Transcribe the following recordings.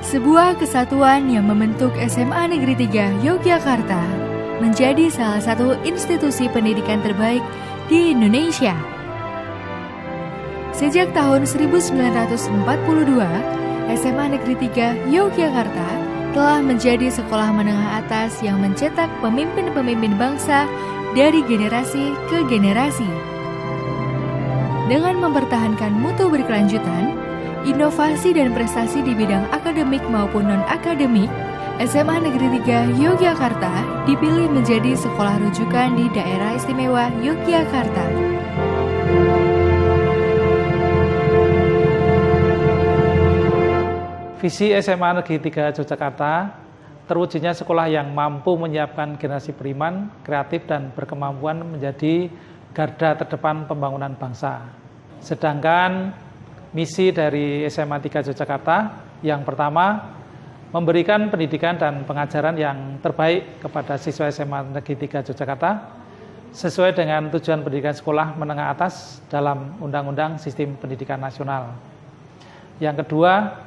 Sebuah kesatuan yang membentuk SMA Negeri 3 Yogyakarta menjadi salah satu institusi pendidikan terbaik di Indonesia. Sejak tahun 1942, SMA Negeri 3 Yogyakarta telah menjadi sekolah menengah atas yang mencetak pemimpin-pemimpin bangsa dari generasi ke generasi. Dengan mempertahankan mutu berkelanjutan, inovasi dan prestasi di bidang akademik maupun non-akademik, SMA Negeri 3 Yogyakarta dipilih menjadi sekolah rujukan di Daerah Istimewa Yogyakarta. Visi SMA Negeri 3 Yogyakarta terwujudnya sekolah yang mampu menyiapkan generasi beriman, kreatif, dan berkemampuan menjadi garda terdepan pembangunan bangsa. Sedangkan misi dari SMA 3 Yogyakarta yang pertama, memberikan pendidikan dan pengajaran yang terbaik kepada siswa SMA Negeri 3 Yogyakarta sesuai dengan tujuan pendidikan sekolah menengah atas dalam Undang-Undang Sistem Pendidikan Nasional. Yang kedua,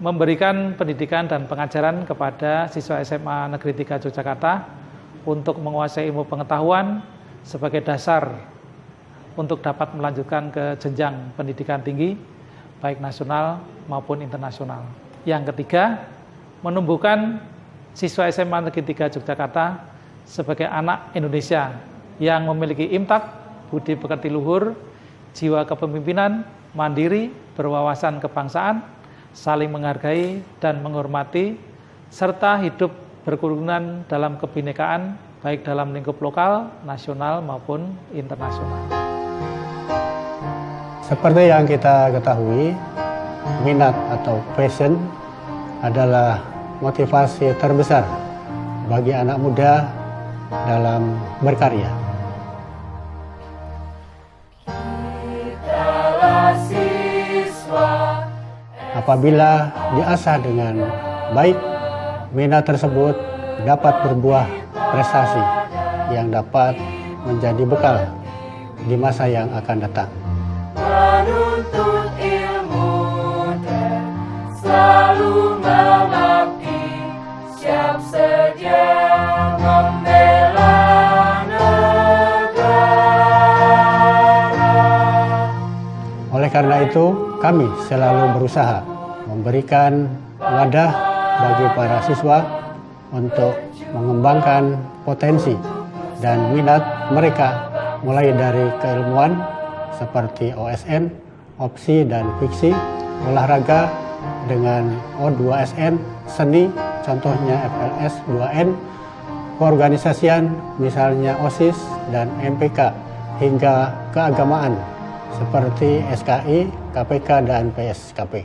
memberikan pendidikan dan pengajaran kepada siswa SMA Negeri 3 Yogyakarta untuk menguasai ilmu pengetahuan sebagai dasar untuk dapat melanjutkan ke jenjang pendidikan tinggi, baik nasional maupun internasional. Yang ketiga, menumbuhkan siswa SMA Negeri 3 Yogyakarta sebagai anak Indonesia yang memiliki imtak, budi pekerti luhur, jiwa kepemimpinan, mandiri, berwawasan kebangsaan, saling menghargai dan menghormati, serta hidup berkerukunan dalam kebinekaan, baik dalam lingkup lokal, nasional maupun internasional. Seperti yang kita ketahui, minat atau passion adalah motivasi terbesar bagi anak muda dalam berkarya. Apabila diasah dengan baik, minat tersebut dapat berbuah prestasi yang dapat menjadi bekal di masa yang akan datang. Menuntut ilmu dan selalu mengabdi, siap sedia membela negara. Oleh karena itu, kami selalu berusaha memberikan wadah bagi para siswa untuk mengembangkan potensi dan minat mereka mulai dari keilmuan seperti OSN, opsi dan fiksi, olahraga dengan O2SN, seni contohnya FLS 2N, keorganisasian misalnya OSIS dan MPK, hingga keagamaan seperti SKI, KPK dan PSKP.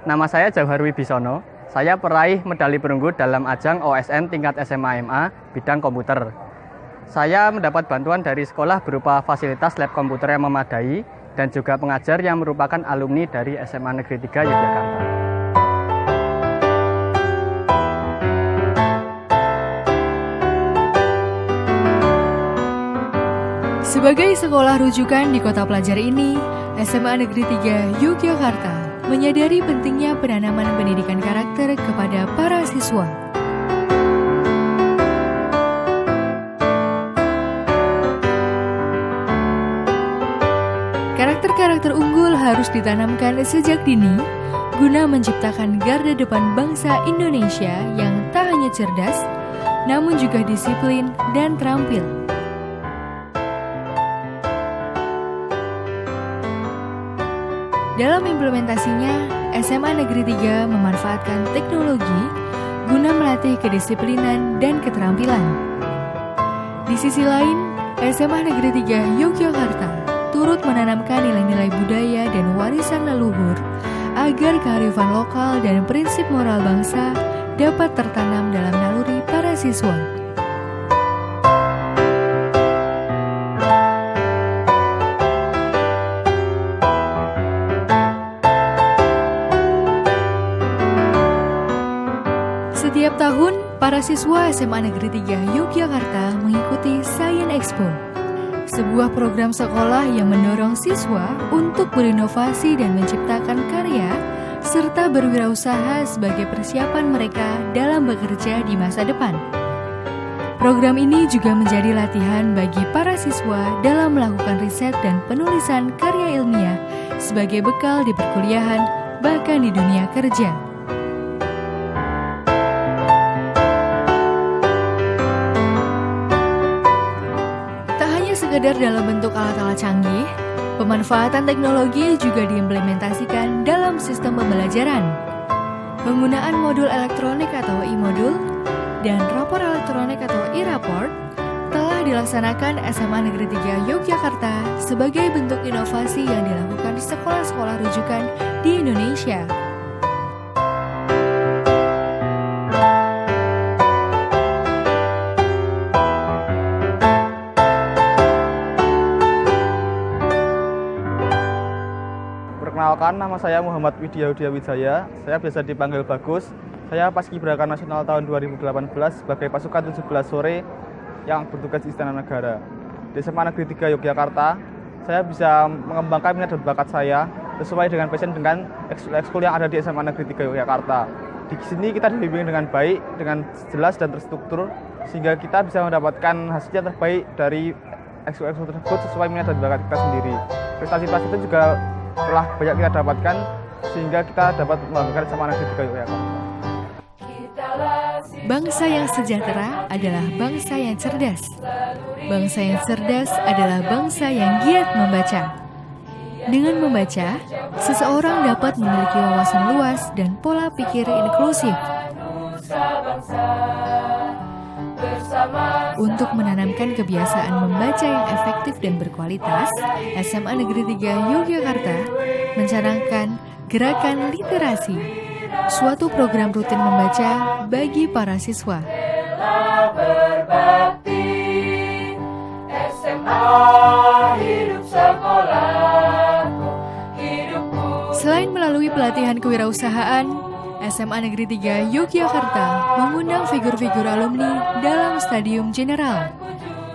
Nama saya Jauhar Wibisono. Saya peraih medali perunggu dalam ajang OSN tingkat SMA MA bidang komputer. Saya mendapat bantuan dari sekolah berupa fasilitas lab komputer yang memadai dan juga pengajar yang merupakan alumni dari SMA Negeri 3 Yogyakarta. Sebagai sekolah rujukan di kota pelajar ini, SMA Negeri 3 Yogyakarta menyadari pentingnya penanaman pendidikan karakter kepada para siswa. Karakter-karakter unggul harus ditanamkan sejak dini guna menciptakan garda depan bangsa Indonesia yang tak hanya cerdas, namun juga disiplin dan terampil. Dalam implementasinya, SMA Negeri 3 memanfaatkan teknologi guna melatih kedisiplinan dan keterampilan. Di sisi lain, SMA Negeri 3 Yogyakarta turut menanamkan nilai-nilai budaya dan warisan leluhur agar kearifan lokal dan prinsip moral bangsa dapat tertanam dalam naluri para siswa. Setiap tahun, para siswa SMA Negeri 3 Yogyakarta mengikuti Science Expo, sebuah program sekolah yang mendorong siswa untuk berinovasi dan menciptakan karya serta berwirausaha sebagai persiapan mereka dalam bekerja di masa depan. Program ini juga menjadi latihan bagi para siswa dalam melakukan riset dan penulisan karya ilmiah sebagai bekal di perkuliahan, bahkan di dunia kerja. Tak hanya sekedar dalam bentuk alat-alat canggih, pemanfaatan teknologi juga diimplementasikan dalam sistem pembelajaran. Penggunaan modul elektronik atau e-modul dan rapor elektronik atau e-raport telah dilaksanakan SMA Negeri 3 Yogyakarta sebagai bentuk inovasi yang dilakukan di sekolah-sekolah rujukan di Indonesia. Perkenalkan, nama saya Muhammad Widya Wijaya. Saya biasa dipanggil Bagus. Saya Paskibraka Nasional tahun 2018 sebagai pasukan 17 sore yang bertugas di Istana Negara. Di SMA Negeri 3 Yogyakarta, saya bisa mengembangkan minat dan bakat saya sesuai dengan passion dengan ekskul yang ada di SMA Negeri 3 Yogyakarta. Di sini kita dibimbing dengan baik, dengan jelas dan terstruktur, sehingga kita bisa mendapatkan hasil yang terbaik dari ekskul tersebut sesuai minat dan bakat kita sendiri. Prestasi-prestasi itu juga telah banyak kita dapatkan, sehingga kita dapat membanggakan SMA Negeri 3 Yogyakarta. Bangsa yang sejahtera adalah bangsa yang cerdas. Bangsa yang cerdas adalah bangsa yang giat membaca. Dengan membaca, seseorang dapat memiliki wawasan luas dan pola pikir inklusif. Untuk menanamkan kebiasaan membaca yang efektif dan berkualitas, SMA Negeri 3 Yogyakarta mencanangkan gerakan literasi, suatu program rutin membaca bagi para siswa. Selain melalui pelatihan kewirausahaan, SMA Negeri 3 Yogyakarta mengundang figur-figur alumni dalam stadium general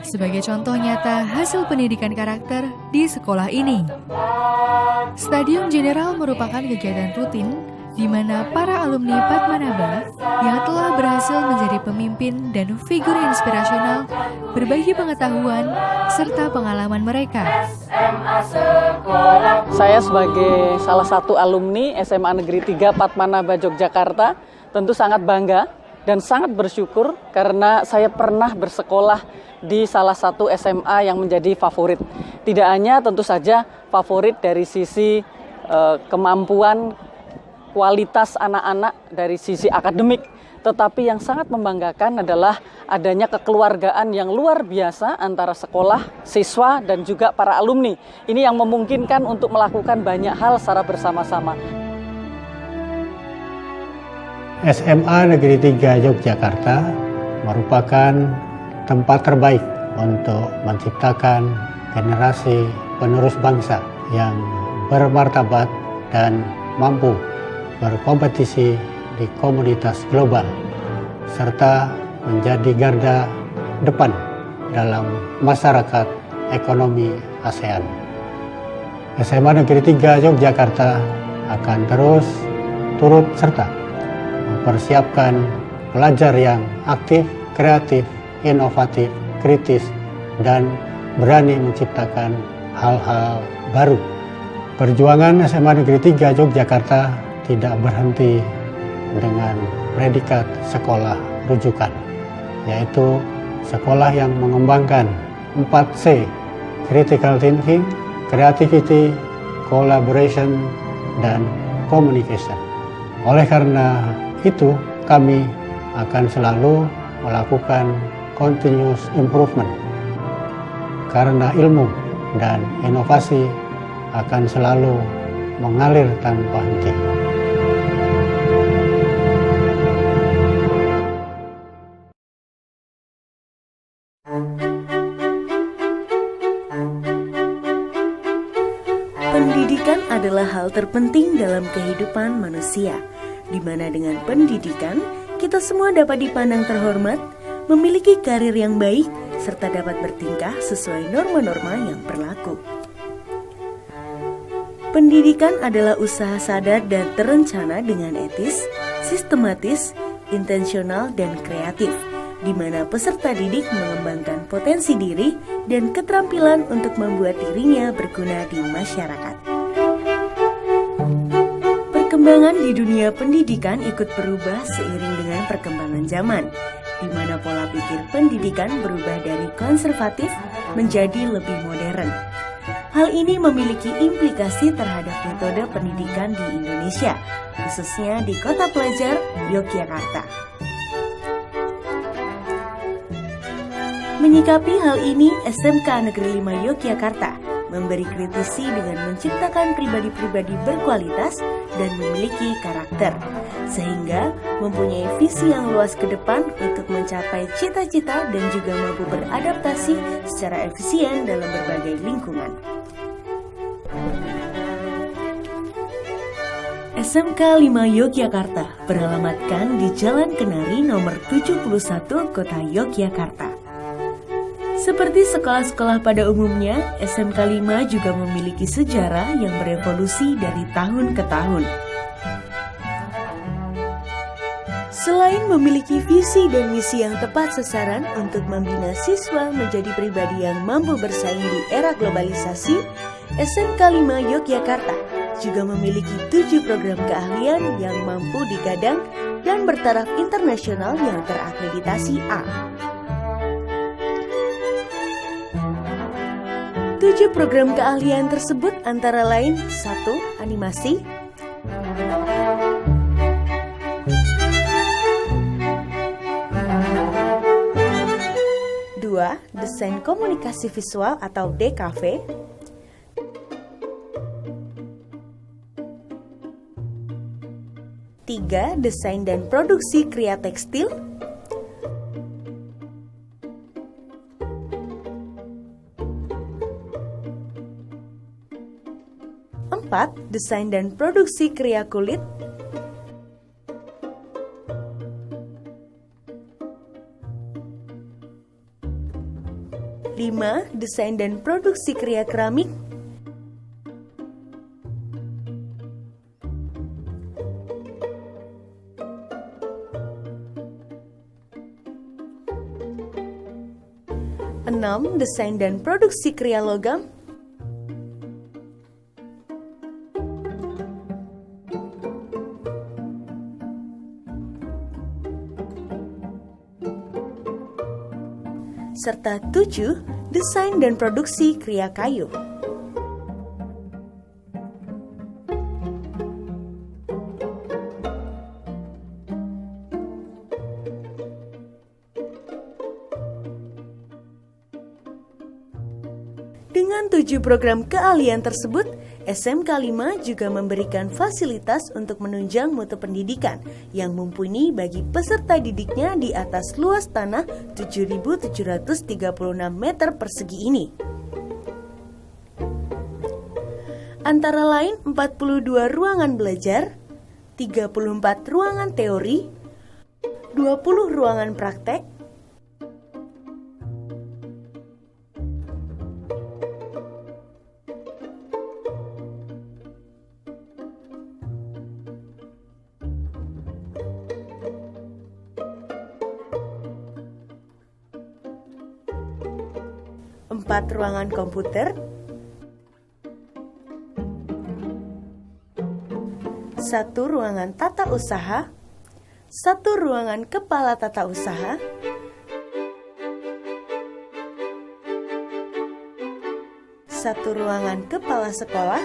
sebagai contoh nyata hasil pendidikan karakter di sekolah ini. Stadium general merupakan kegiatan rutin di mana para alumni Padmanaba yang telah berhasil menjadi pemimpin dan figur inspirasional berbagi pengetahuan serta pengalaman mereka. Saya sebagai salah satu alumni SMA Negeri 3 Padmanaba Yogyakarta tentu sangat bangga dan sangat bersyukur karena saya pernah bersekolah di salah satu SMA yang menjadi favorit. Tidak hanya tentu saja favorit dari sisi kemampuan, kualitas anak-anak dari sisi akademik, tetapi yang sangat membanggakan adalah adanya kekeluargaan yang luar biasa antara sekolah, siswa, dan juga para alumni. Ini yang memungkinkan untuk melakukan banyak hal secara bersama-sama. SMA Negeri 3 Yogyakarta merupakan tempat terbaik untuk menciptakan generasi penerus bangsa yang bermartabat dan mampu berkompetisi di komunitas global, serta menjadi garda depan dalam masyarakat ekonomi ASEAN. SMA Negeri 3 Yogyakarta akan terus turut serta mempersiapkan pelajar yang aktif, kreatif, inovatif, kritis, dan berani menciptakan hal-hal baru. Perjuangan SMA Negeri 3 Yogyakarta tidak berhenti dengan predikat sekolah rujukan, yaitu sekolah yang mengembangkan 4C, critical thinking, creativity, collaboration, dan communication. Oleh karena itu, kami akan selalu melakukan continuous improvement, karena ilmu dan inovasi akan selalu mengalir tanpa henti. Pendidikan adalah hal terpenting dalam kehidupan manusia, di mana dengan pendidikan kita semua dapat dipandang terhormat, memiliki karir yang baik, serta dapat bertingkah sesuai norma-norma yang berlaku. Pendidikan adalah usaha sadar dan terencana dengan etis, sistematis, intensional, dan kreatif, di mana peserta didik mengembangkan potensi diri dan keterampilan untuk membuat dirinya berguna di masyarakat. Perkembangan di dunia pendidikan ikut berubah seiring dengan perkembangan zaman, di mana pola pikir pendidikan berubah dari konservatif menjadi lebih modern. Hal ini memiliki implikasi terhadap metode pendidikan di Indonesia, khususnya di Kota Pelajar, Yogyakarta. Menyikapi hal ini, SMK Negeri 5 Yogyakarta memberi kritisi dengan menciptakan pribadi-pribadi berkualitas dan memiliki karakter, sehingga mempunyai visi yang luas ke depan untuk mencapai cita-cita dan juga mampu beradaptasi secara efisien dalam berbagai lingkungan. SMK 5 Yogyakarta beralamatkan di Jalan Kenari nomor 71 Kota Yogyakarta. Seperti sekolah-sekolah pada umumnya, SMK 5 juga memiliki sejarah yang berevolusi dari tahun ke tahun. Selain memiliki visi dan misi yang tepat sasaran untuk membina siswa menjadi pribadi yang mampu bersaing di era globalisasi, SMK 5 Yogyakarta juga memiliki 7 program keahlian yang mampu digadang dan bertaraf internasional yang terakreditasi A. 7 program keahlian tersebut antara lain 1. Animasi, 2. Desain komunikasi visual atau DKV, 3. Desain dan produksi kria tekstil, 4. Desain dan produksi kria kulit, 5. Desain dan produksi kria keramik, 6. Desain dan produksi kria logam, 7. Desain dan produksi kria kayu. Dengan 7 program keahlian tersebut, SMK 5 juga memberikan fasilitas untuk menunjang mutu pendidikan yang mumpuni bagi peserta didiknya di atas luas tanah 7.736 meter persegi ini. Antara lain 42 ruangan belajar, 34 ruangan teori, 20 ruangan praktek, 4 ruangan komputer, 1 ruangan tata usaha, 1 ruangan kepala tata usaha, 1 ruangan kepala sekolah,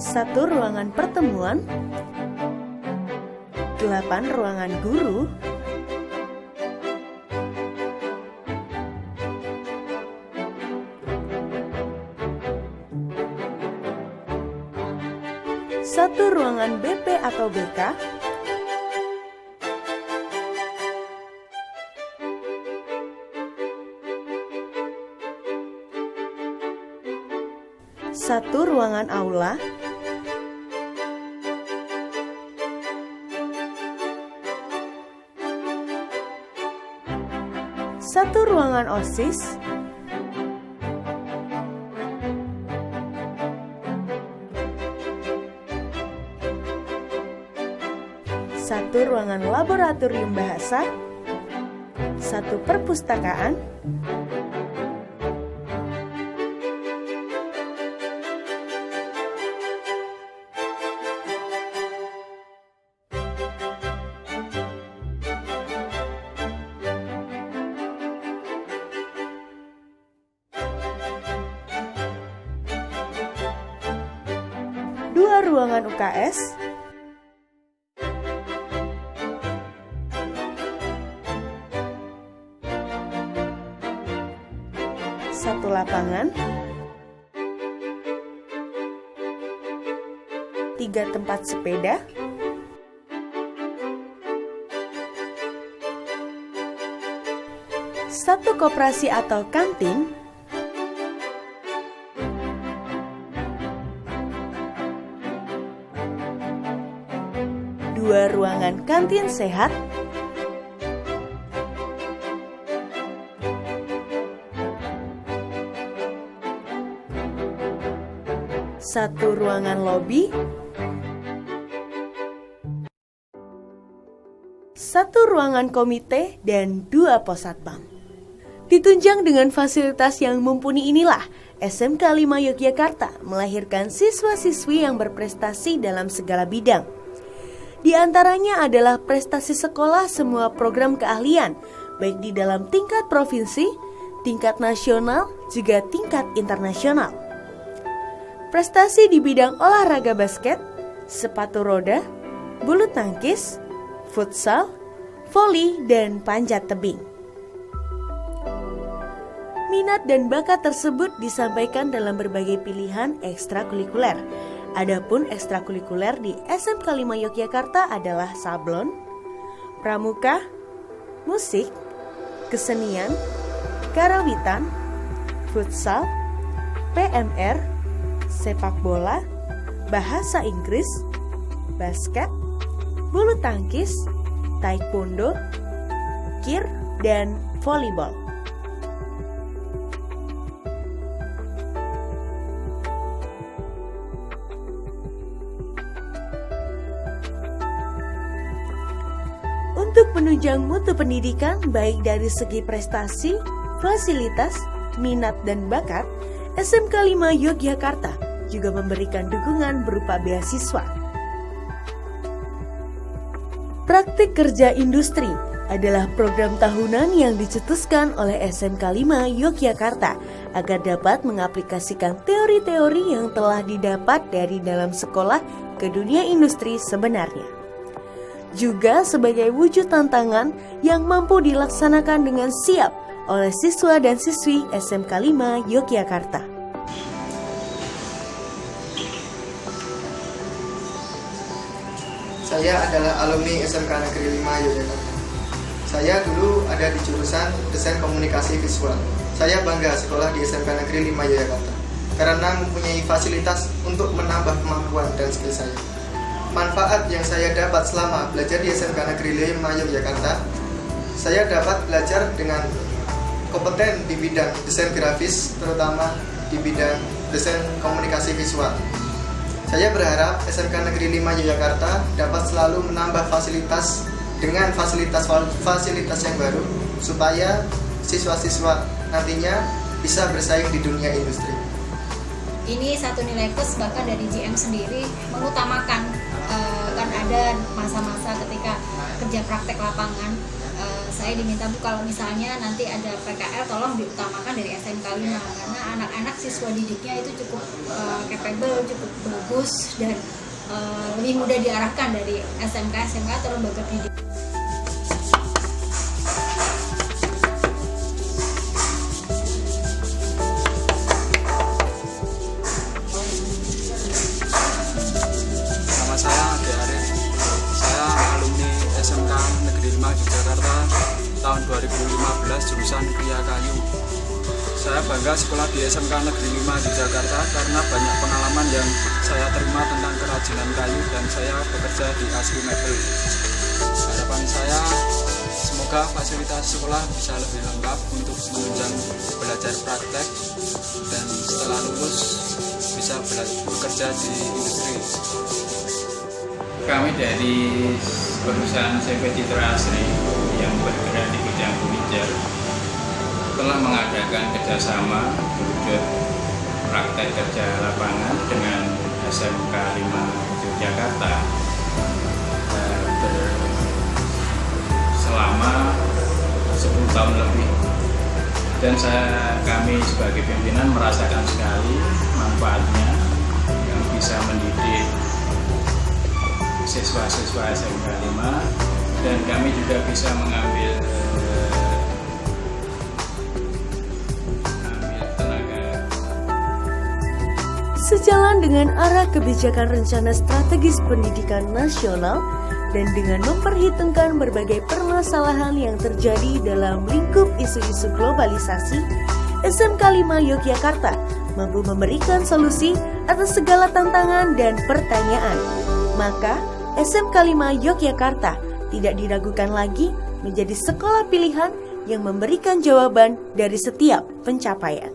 1 ruangan pertemuan, 8 ruangan guru, 1 ruangan BP atau BK, 1 ruangan aula, 1 1 ruangan OSIS, 1 ruangan laboratorium bahasa, 1 perpustakaan, 2 ruangan UKS, 1 lapangan, 3 tempat sepeda, 1 koperasi atau kantin, 2 ruangan kantin sehat, 1 ruangan lobi, 1 ruangan komite, dan 2 pos satpam. Ditunjang dengan fasilitas yang mumpuni inilah, SMK 5 Yogyakarta melahirkan siswa-siswi yang berprestasi dalam segala bidang. Di antaranya adalah prestasi sekolah semua program keahlian, baik di dalam tingkat provinsi, tingkat nasional, juga tingkat internasional. Prestasi di bidang olahraga basket, sepatu roda, bulu tangkis, futsal, voli, dan panjat tebing. Minat dan bakat tersebut disampaikan dalam berbagai pilihan ekstrakurikuler. Adapun ekstrakurikuler di SMK 5 Yogyakarta adalah sablon, pramuka, musik, kesenian, karawitan, futsal, PMR, sepak bola, bahasa Inggris, basket, bulu tangkis, taekwondo, kir, dan volleyball. Untuk menunjang mutu pendidikan baik dari segi prestasi, fasilitas, minat, dan bakat, SMK 5 Yogyakarta juga memberikan dukungan berupa beasiswa. Praktik kerja industri adalah program tahunan yang dicetuskan oleh SMK 5 Yogyakarta agar dapat mengaplikasikan teori-teori yang telah didapat dari dalam sekolah ke dunia industri sebenarnya. Juga sebagai wujud tantangan yang mampu dilaksanakan dengan siap oleh siswa dan siswi SMK 5 Yogyakarta. Saya adalah alumni SMK Negeri 5 Yogyakarta. Saya dulu ada di jurusan Desain Komunikasi Visual. Saya bangga sekolah di SMK Negeri 5 Yogyakarta karena mempunyai fasilitas untuk menambah kemampuan dan skill saya. Manfaat yang saya dapat selama belajar di SMK Negeri 5 Yogyakarta, saya dapat belajar dengan kompeten di bidang desain grafis, terutama di bidang desain komunikasi visual. Saya berharap SMK Negeri 5 Yogyakarta dapat selalu menambah fasilitas dengan fasilitas yang baru supaya siswa-siswa nantinya bisa bersaing di dunia industri. Ini satu nilai plus bahkan dari GM sendiri mengutamakan kan ada masa-masa ketika kerja praktek lapangan. Saya diminta Bu kalau misalnya nanti ada PKL tolong diutamakan dari SMK 5 karena anak-anak siswa didiknya itu cukup capable, cukup bagus dan lebih mudah diarahkan dari SMK atau lembaga pendidikan. Nama saya Ade Arif. Saya alumni SMK Negeri 5 Yogyakarta tahun 2015 jurusan Kria Kayu. Saya bangga sekolah di SMK Negeri 5 Yogyakarta karena banyak pengalaman yang saya terima tentang kerajinan kayu dan saya bekerja di Asri Mebel. Harapan saya semoga Semoga fasilitas sekolah bisa lebih lengkap untuk menunjang belajar praktek dan setelah lulus bisa bekerja di industri. Kami dari perusahaan CV Citra Asri yang bergerak di bidang furniture telah mengadakan kerjasama berwujud praktek kerja lapangan dengan SMK 5 Yogyakarta selama 10 tahun lebih, dan kami sebagai pimpinan merasakan sekali manfaatnya yang bisa mendidik siswa-siswa SMK 5, dan kami juga bisa mengambil tenaga. Sejalan dengan arah kebijakan rencana strategis pendidikan nasional dan dengan memperhitungkan berbagai permasalahan yang terjadi dalam lingkup isu-isu globalisasi, SMK 5 Yogyakarta mampu memberikan solusi atas segala tantangan dan pertanyaan. Maka, SMK 5 Yogyakarta tidak diragukan lagi menjadi sekolah pilihan yang memberikan jawaban dari setiap pencapaian.